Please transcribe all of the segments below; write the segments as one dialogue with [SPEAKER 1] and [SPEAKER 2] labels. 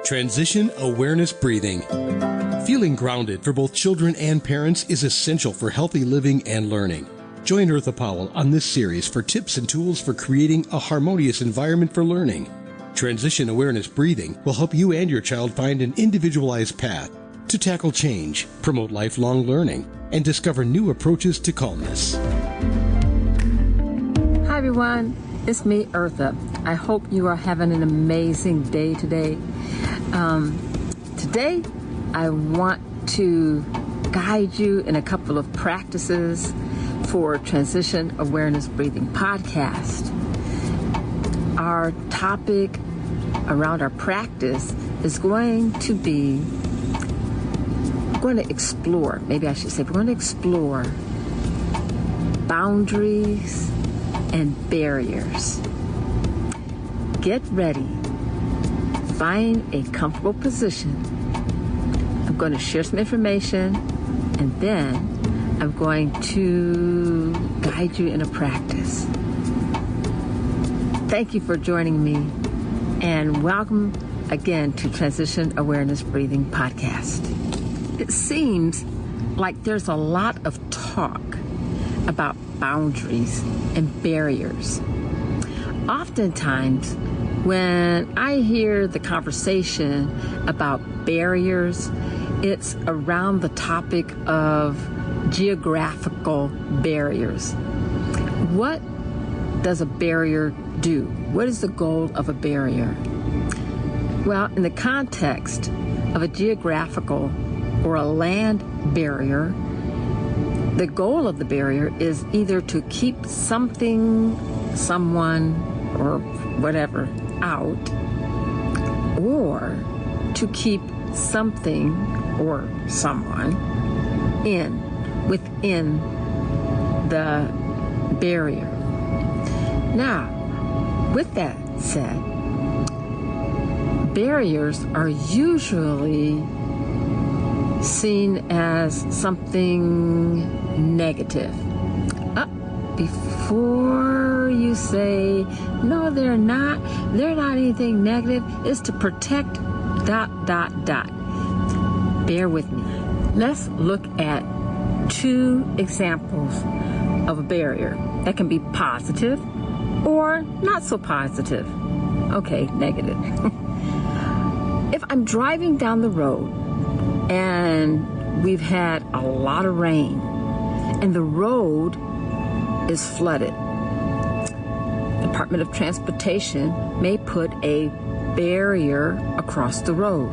[SPEAKER 1] Transition Awareness Breathing. Feeling grounded for both children and parents is essential for healthy living and learning. Join Eartha Powell on this series for tips and tools for creating a harmonious environment for learning. Transition Awareness Breathing will help you and your child find an individualized path to tackle change, promote lifelong learning, and discover new approaches to calmness.
[SPEAKER 2] Hi everyone, it's me, Eartha. I hope you are having an amazing day today. Today, I want to guide you in a couple of practices for Transition Awareness Breathing podcast. Our topic around our practice is going to explore boundaries and barriers. Get ready. Find a comfortable position. I'm going to share some information, and then I'm going to guide you in a practice. Thank you for joining me, and welcome again to Transition Awareness Breathing Podcast. It seems like there's a lot of talk about boundaries and barriers. Oftentimes, when I hear the conversation about barriers, it's around the topic of geographical barriers. What does a barrier do? What is the goal of a barrier? Well, in the context of a geographical or a land barrier, the goal of the barrier is either to keep something, someone, or whatever out, or to keep something or someone within the barrier. Now, with that said, barriers are usually seen as something negative. Before you say, no, they're not anything negative, it's to protect ... Bear with me. Let's look at two examples of a barrier that can be positive or not so positive. Okay, negative. If I'm driving down the road and we've had a lot of rain and the road is flooded, Department of Transportation may put a barrier across the road.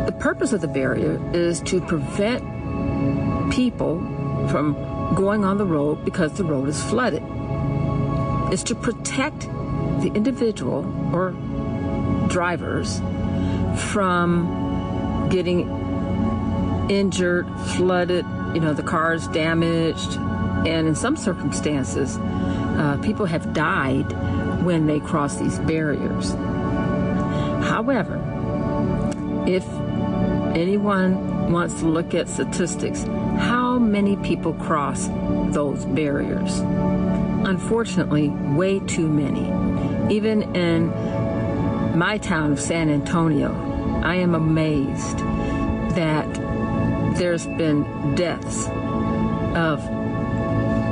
[SPEAKER 2] The purpose of the barrier is to prevent people from going on the road because the road is flooded. It's to protect the individual or drivers from getting injured, flooded, the car is damaged, and in some circumstances, people have died when they cross these barriers. However, if anyone wants to look at statistics, how many people cross those barriers? Unfortunately, way too many. Even in my town of San Antonio, I am amazed that there's been deaths of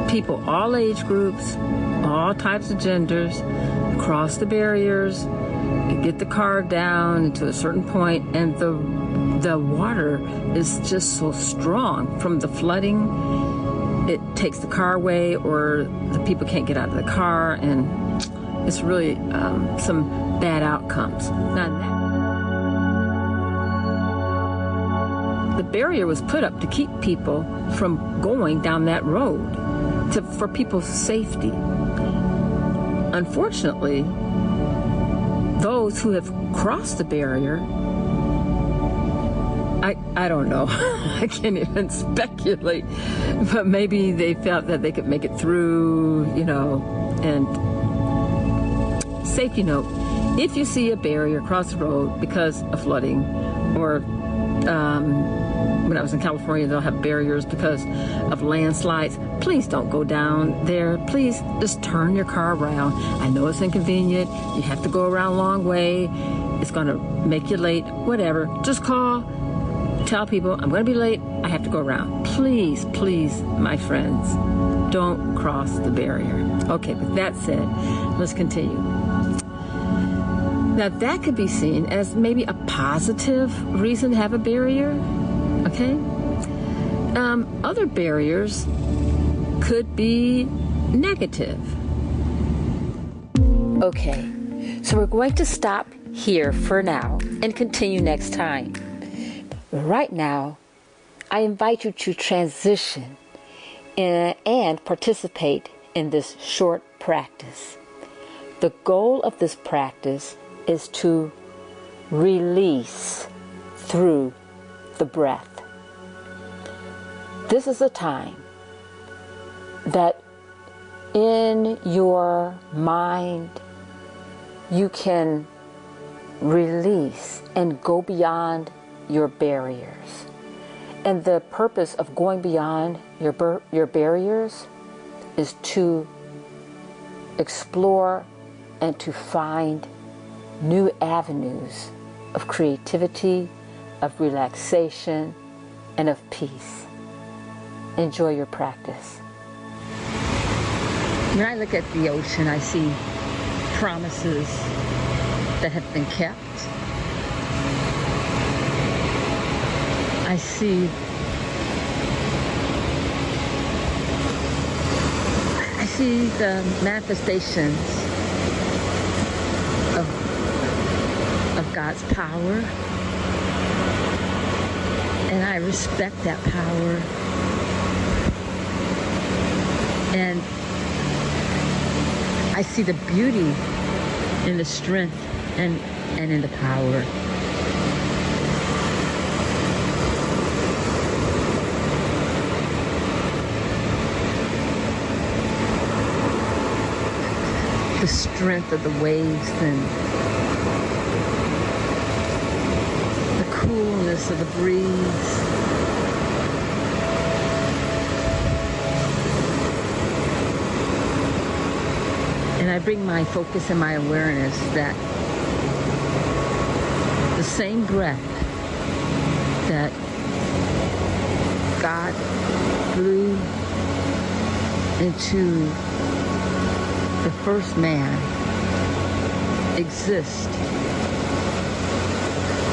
[SPEAKER 2] people, all age groups, all types of genders, cross the barriers, get the car down to a certain point, and the water is just so strong from the flooding. It takes the car away, or the people can't get out of the car, and it's really some bad outcomes. Now, the barrier was put up to keep people from going down that road, for people's safety. Unfortunately, those who have crossed the barrier, I don't know, I can't even speculate, but maybe they felt that they could make it through, and safety note, if you see a barrier across the road because of flooding or when I was in California, they'll have barriers because of landslides. Please don't go down there. Please just turn your car around. I know it's inconvenient. You have to go around a long way. It's going to make you late, whatever. Just call, tell people, I'm going to be late. I have to go around. Please, please, my friends, don't cross the barrier. Okay, with that said, let's continue. Now, that could be seen as maybe a positive reason to have a barrier, okay? Other barriers could be negative. Okay, so we're going to stop here for now and continue next time. Right now, I invite you to transition and participate in this short practice. The goal of this practice is to release through the breath. This is a time that in your mind you can release and go beyond your barriers. And the purpose of going beyond your barriers is to explore and to find new avenues of creativity, of relaxation, and of peace. Enjoy your practice. When I look at the ocean, I see promises that have been kept. I see the manifestations of God's power, and I respect that power, and I see the beauty in the strength and in the power. The strength of the waves and the coolness of the breeze. And I bring my focus and my awareness that the same breath that God blew into the first man exists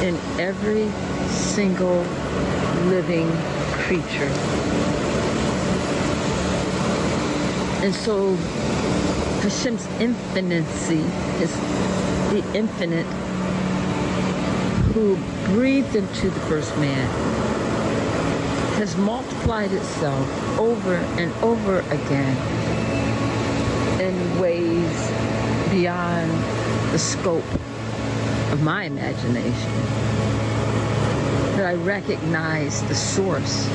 [SPEAKER 2] in every single living creature. And so Hashem's infinity is the infinite who breathed into the first man, has multiplied itself over and over again in ways beyond the scope of my imagination. That I recognize the source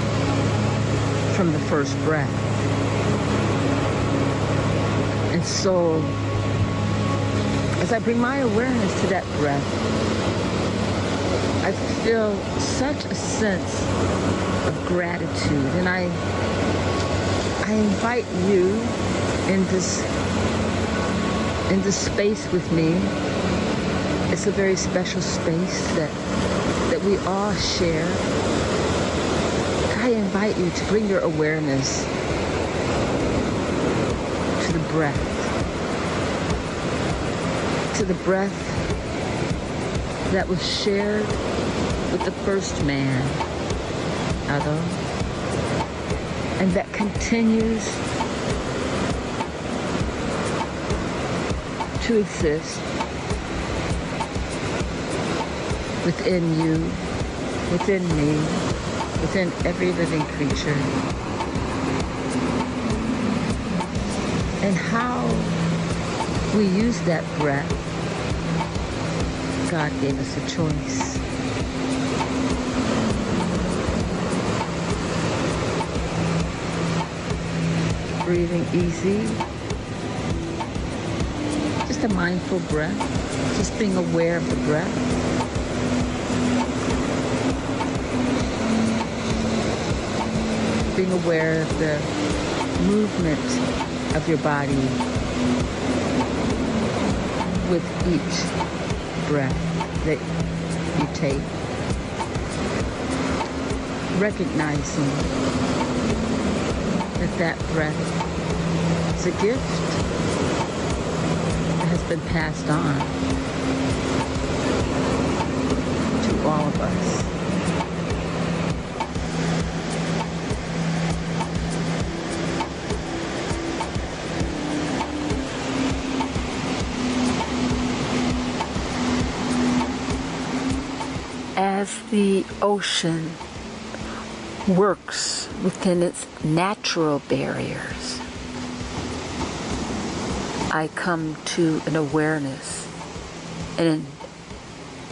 [SPEAKER 2] from the first breath. And so, as I bring my awareness to that breath, I feel such a sense of gratitude. And I invite you in this space with me. It's a very special space that we all share. I invite you to bring your awareness to the breath. To the breath that was shared with the first man, Adam, and that continues to exist within you, within me, within every living creature. And how we use that breath, God gave us a choice. Breathing easy. Just a mindful breath. Just being aware of the breath. being aware of the movement of your body with each breath that you take. Recognizing that breath is a gift that has been passed on to all of us. As the ocean works within its natural barriers, I come to an awareness and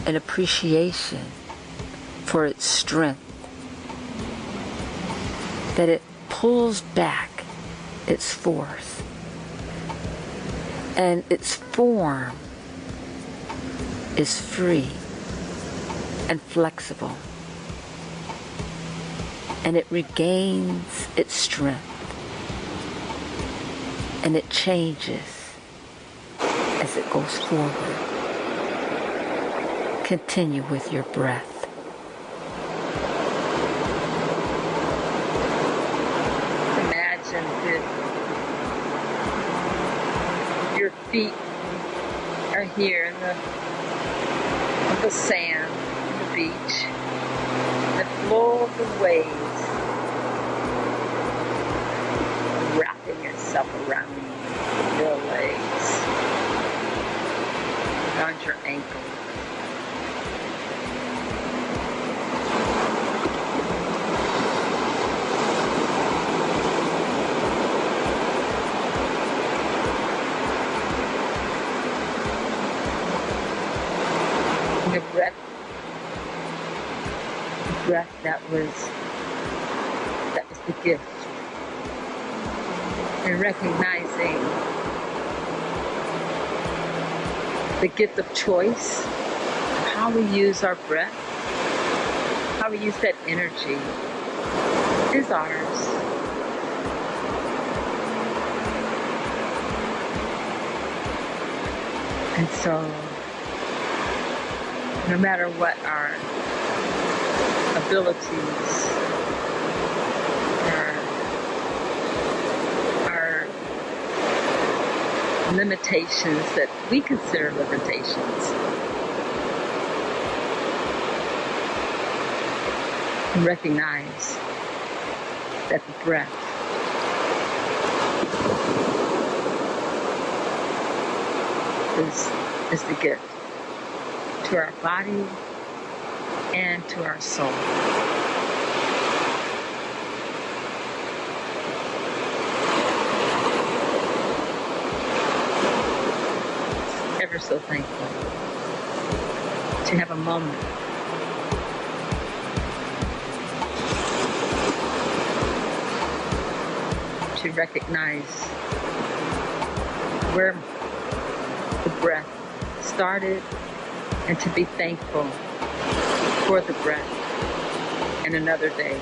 [SPEAKER 2] an appreciation for its strength, that it pulls back its force, and its form is free and flexible, and it regains its strength, and it changes as it goes forward. Continue with your breath. Imagine that your feet are here in the sand, the beach, the flow of the waves, wrapping yourself around your legs, around your ankles. The breath that was the gift. And recognizing the gift of choice, how we use our breath, how we use that energy is ours. And so, no matter what our abilities, our limitations that we consider limitations, and recognize that the breath is the gift to our body and to our soul. Ever so thankful to have a moment to recognize where the breath started, and to be thankful for the breath and another day.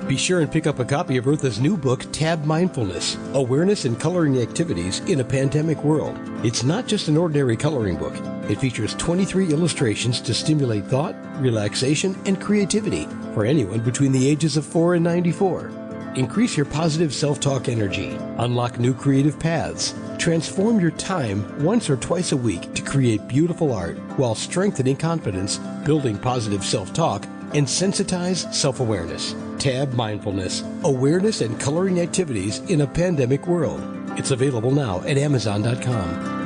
[SPEAKER 1] Be sure and pick up a copy of Eartha's new book, Tab Mindfulness, Awareness and Coloring Activities in a Pandemic World. It's not just an ordinary coloring book. It features 23 illustrations to stimulate thought, relaxation, and creativity for anyone between the ages of 4 and 94. Increase your positive self-talk energy, unlock new creative paths, transform your time once or twice a week to create beautiful art while strengthening confidence, building positive self-talk, and sensitize self-awareness. Tab Mindfulness, Awareness and Coloring Activities in a Pandemic World. It's available now at Amazon.com.